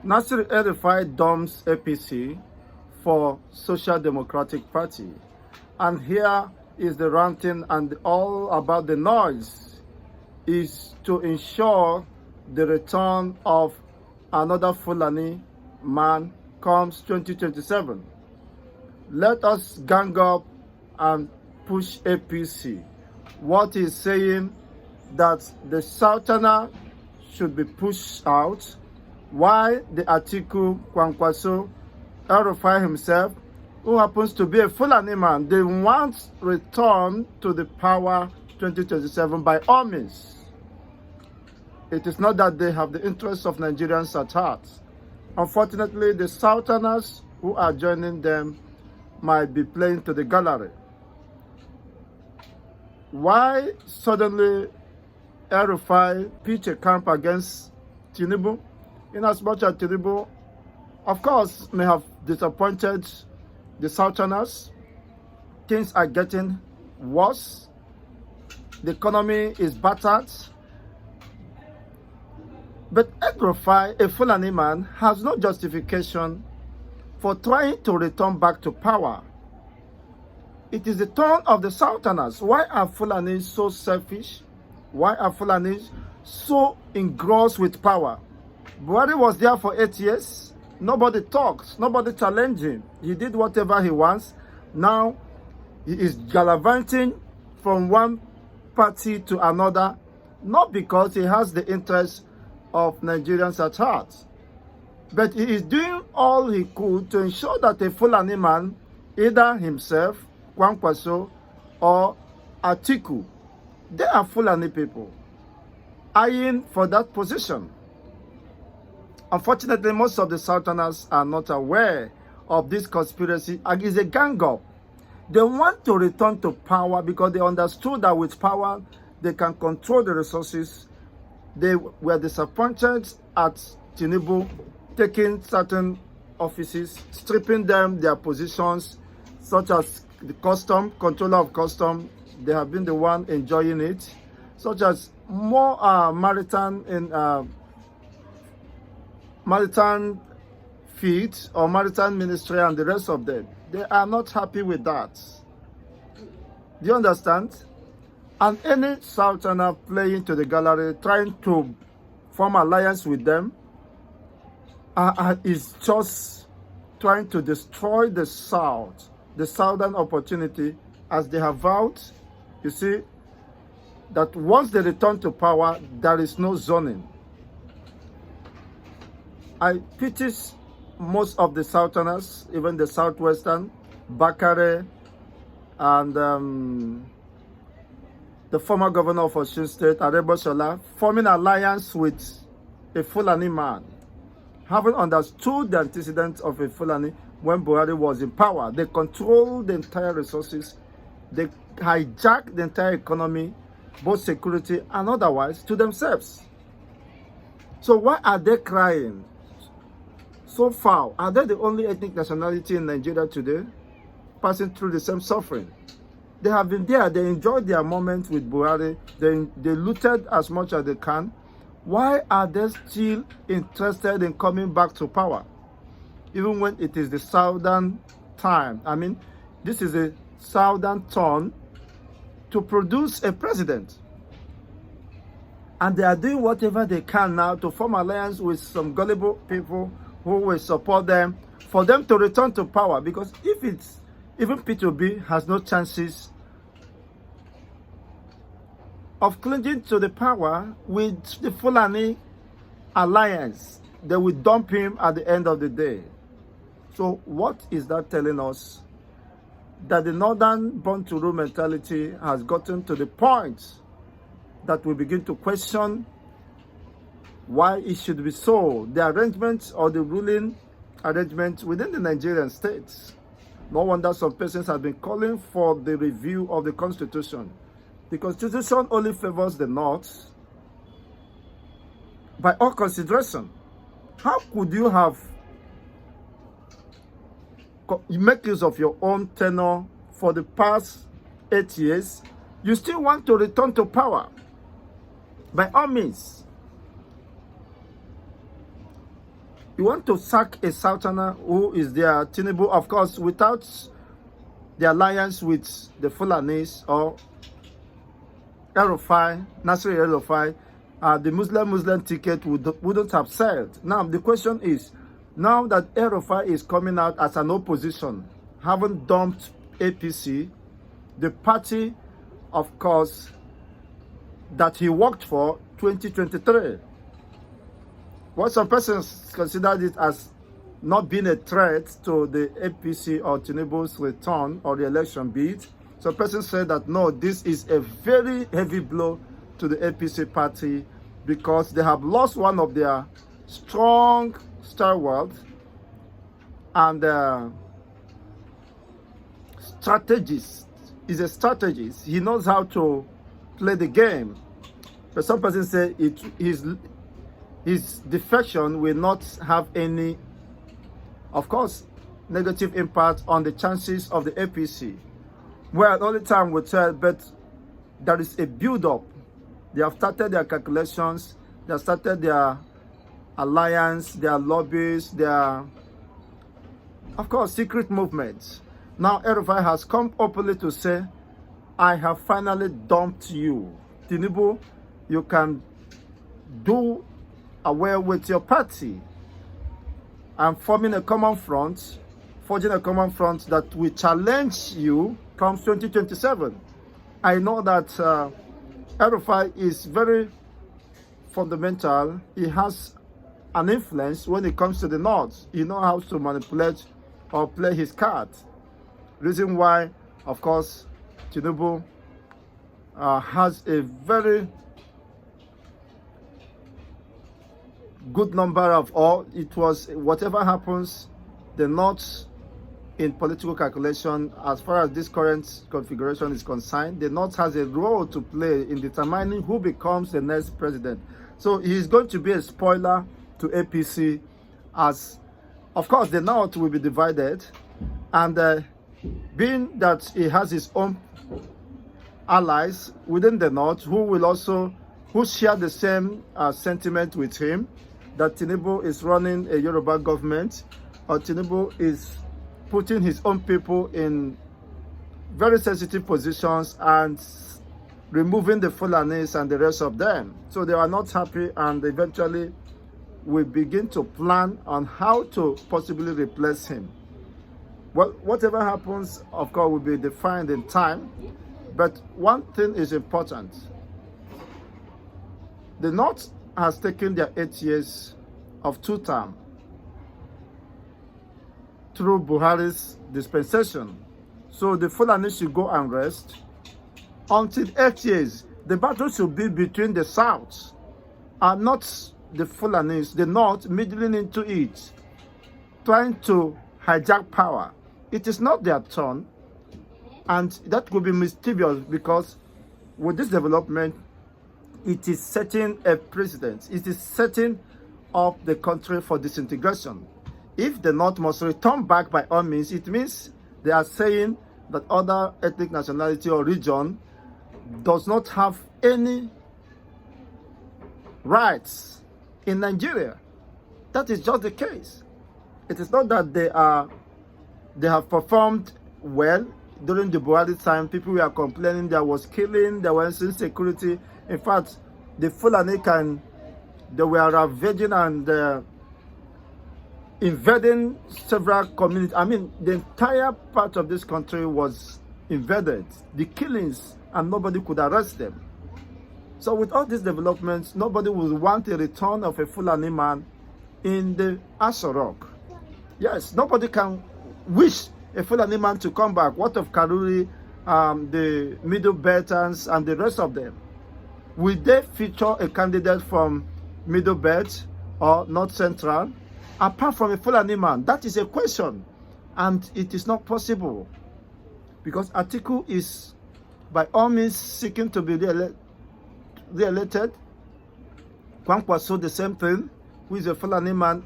Nasir El-Rufai dumps APC for Social Democratic Party. And here is the ranting and all about the noise is to ensure the return of another Fulani man comes 2027. Let us gang up and push APC. What he's saying that the Southerner should be pushed out, why the Atiku Kwankwaso El-Rufai himself, who happens to be a Fulani man, they want return to the power 2027 by all means. It is not that they have the interests of Nigerians at heart. Unfortunately, the Southerners who are joining them might be playing to the gallery. Why suddenly El-Rufai pitch a camp against Tinubu? In as much as Tinubu, of course, may have disappointed the Southerners. Things are getting worse. The economy is battered. But El-Rufai, a Fulani man, has no justification for trying to return back to power. It is the turn of the Southerners. Why are Fulanis so selfish? Why are Fulanis so engrossed with power? Buhari was there for 8 years. Nobody talks. Nobody challenged him. He did whatever he wants. Now he is gallivanting from one party to another, not because he has the interest of Nigerians at heart, but he is doing all he could to ensure that a Fulani man, either himself, Kwankwaso, or Atiku, they are Fulani people, eyeing for that position. Unfortunately, most of the Southerners are not aware of this conspiracy, and it's a gang up. They want to return to power because they understood that with power, they can control the resources. They were disappointed at Tinubu taking certain offices, stripping them their positions, such as the custom, controller of custom. They have been the one enjoying it, such as more maritime feet or maritime ministry and the rest of them. They are not happy with that. Do you understand? And any Southerner playing to the gallery, trying to form alliance with them, is just trying to destroy the South, the Southern opportunity, as they have vowed. You see, that once they return to power, there is no zoning. I pity most of the Southerners, even the Southwestern, Bakare, and the former governor of Osun State, Areboshola, forming alliance with a Fulani man, having understood the antecedents of a Fulani when Buhari was in power. They controlled the entire resources. They hijacked the entire economy, both security and otherwise, to themselves. So why are they crying so foul? Are they the only ethnic nationality in Nigeria today passing through the same suffering? They have been there. They enjoyed their moment with Buhari. They looted as much as they can. Why are they still interested in coming back to power? Even when it is the Southern time. I mean, this is a Southern turn to produce a president. And they are doing whatever they can now to form alliance with some gullible people who will support them for them to return to power. Because if it's even P2B has no chances of clinging to the power with the Fulani alliance. They will dump him at the end of the day. So what is that telling us? That the northern born-to-rule mentality has gotten to the point that we begin to question why it should be so. The arrangements or the ruling arrangements within the Nigerian states. No wonder some persons have been calling for the review of the Constitution. The Constitution only favors the North by all consideration. How could you have make use of your own tenure for the past 8 years? You still want to return to power? By all means. You want to sack a Southerner who is there, Tinubu, of course, without the alliance with the Fulanis or El-Rufai, Nasir El-Rufai, the Muslim ticket wouldn't have sailed. Now, the question is, now that El-Rufai is coming out as an opposition, having dumped APC, the party, of course, that he worked for 2023. What some persons considered it as not being a threat to the APC or Tinubu's return or the election bid. Some persons said that no, this is a very heavy blow to the APC party because they have lost one of their strong stalwarts and strategist. He's a strategist. He knows how to play the game. But some persons say his defection will not have any, of course, negative impact on the chances of the APC. Well, only time will tell, but there is a build-up. They have started their calculations, they have started their alliance, their lobbies, their, of course, secret movements. Now, El-Rufai has come openly to say, I have finally dumped you. Tinubu, you can do away with your party and forming a common front, forging a common front that will challenge you come 2027. I know that El-Rufai is very fundamental. He has an influence when it comes to the North. He knows how to manipulate or play his cards. Reason why, of course, Tinubu has a very good number of all. It was whatever happens, the North in political calculation, as far as this current configuration is concerned, the North has a role to play in determining who becomes the next president. So he is going to be a spoiler to APC, as of course the North will be divided, and being that he has his own allies within the North who share the same sentiment with him, that Tinubu is running a Yoruba government, or Tinubu is putting his own people in very sensitive positions and removing the Fulanis and the rest of them. So they are not happy, and eventually we begin to plan on how to possibly replace him. Well, whatever happens, of course, will be defined in time. But one thing is important. The North has taken their 8 years of two-term through Buhari's dispensation. So the Fulani should go and rest until 8 years. The battle should be between the South and not the Fulanis, the North middling into it, trying to hijack power. It is not their turn, and that could be mischievous because with this development, it is setting a precedent. It is setting up the country for disintegration. If the North must return back by all means, it means they are saying that other ethnic nationality or region does not have any rights in Nigeria. That is just the case. It is not that they have performed well. During the Buhari time, people were complaining there was killing, there was insecurity. In fact, the Fulani they were ravaging and invading several communities. I mean, the entire part of this country was invaded. The killings, and nobody could arrest them. So with all these developments, nobody would want a return of a Fulani man in the Aso Rock. Yes, nobody can wish a Fulani man to come back. What of Karuri, the Middle Beltans, and the rest of them? Will they feature a candidate from Middle Belt or North Central, apart from a Fulani man? That is a question, and it is not possible because Atiku is by all means seeking to be re-elected. Kwankwaso, the same thing, who is a Fulani man,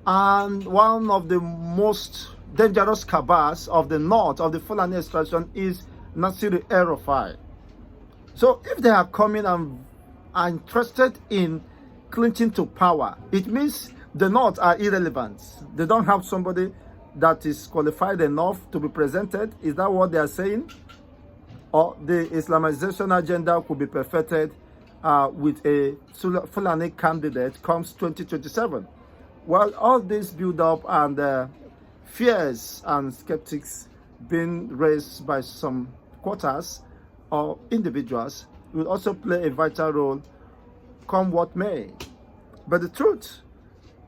and one of the most dangerous cabals of the North, of the Fulani extraction, is Nasir El-Rufai. So if they are coming and are interested in clinching to power, it means The North are irrelevant. They don't have somebody that is qualified enough to be presented. Is that what they are saying? Or the Islamization agenda could be perfected with a Fulani candidate comes 2027. Well, all this build up and fears and skeptics being raised by some quarters or individuals will also play a vital role come what may. But the truth,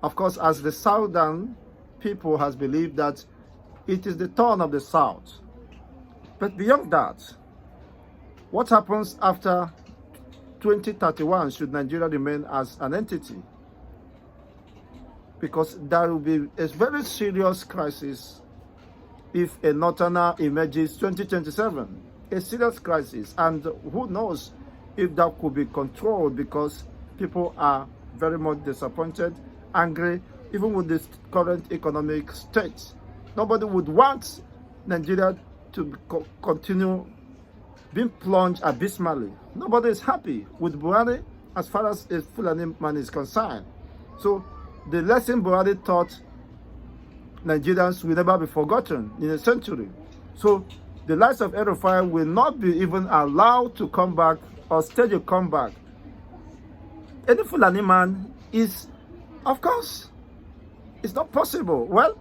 of course, as the Southern people has believed that it is the turn of the South. But beyond that, what happens after 2031 should Nigeria remain as an entity? Because there will be a very serious crisis if a northerner emerges 2027. A serious crisis, and who knows if that could be controlled, because people are very much disappointed, angry, even with this current economic state. Nobody would want Nigeria to continue being plunged abysmally. Nobody is happy with Buhari as far as a Fulani man is concerned. So the lesson Buhari taught Nigerians will never be forgotten in a century. So the likes of El-Rufai will not be even allowed to come back or stage a comeback. Any Fulani man is, of course, it's not possible. Well,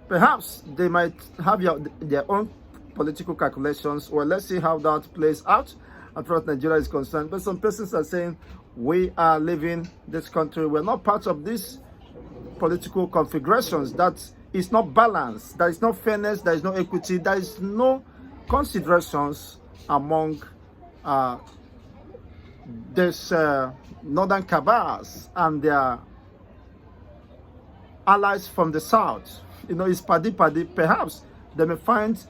perhaps they might have their own political calculations. Well, let's see how that plays out as far as Nigeria is concerned. But some persons are saying we are leaving this country. We're not part of these political configurations. That is not balanced. There is no fairness. There is no equity. There is no considerations among this northern cabals and their allies from the south. You know, it's paddy. Perhaps they may find,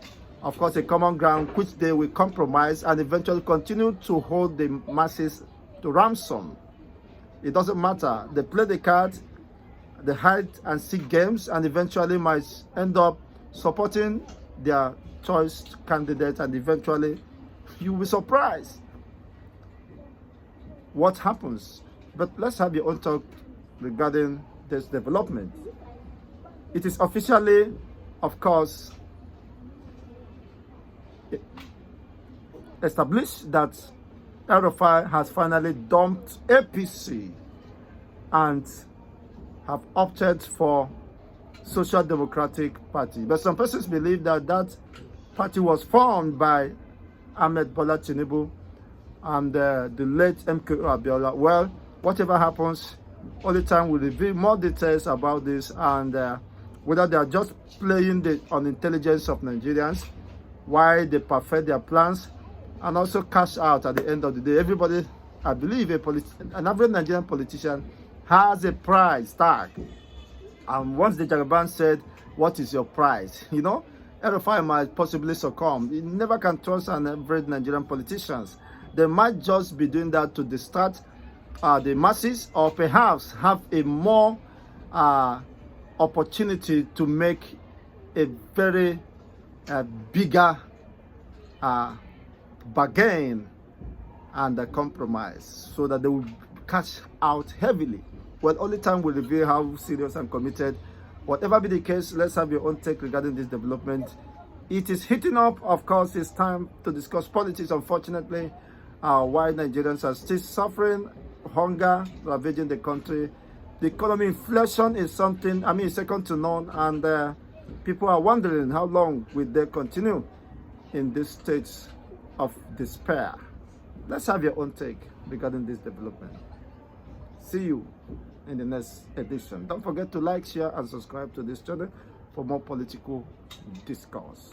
of course, a common ground which they will compromise and eventually continue to hold the masses to ransom. It doesn't matter. They play the card, the hide and seek games, and eventually might end up supporting their choice candidate, and eventually you'll be surprised what happens. But let's have your own talk regarding this development. It is officially, of course, established that El-Rufai has finally dumped APC and have opted for Social Democratic Party. But some persons believe that that party was formed by Ahmed Bola Tinubu and the late MK Abiola. Well, whatever happens, only time will reveal more details about this, and whether they are just playing on intelligence of Nigerians, why they perfect their plans and also cash out at the end of the day. Everybody, I believe, an average Nigerian politician has a price tag. And once the Jagaban said, what is your price? You know, El-Rufai might possibly succumb. You never can trust an average Nigerian politicians. They might just be doing that to distract the masses, or perhaps have a more opportunity to make a very bigger bargain and a compromise, so that they will cash out heavily. Well, only time will reveal how serious and committed. Whatever be the case, let's have your own take regarding this development. It is heating up. Of course, it's time to discuss politics, unfortunately. Why Nigerians are still suffering hunger, ravaging the country. The economy, inflation is something, second to none, and people are wondering how long will they continue in this state of despair. Let's have your own take regarding this development. See you in the next edition. Don't forget to like, share, and subscribe to this channel for more political discourse.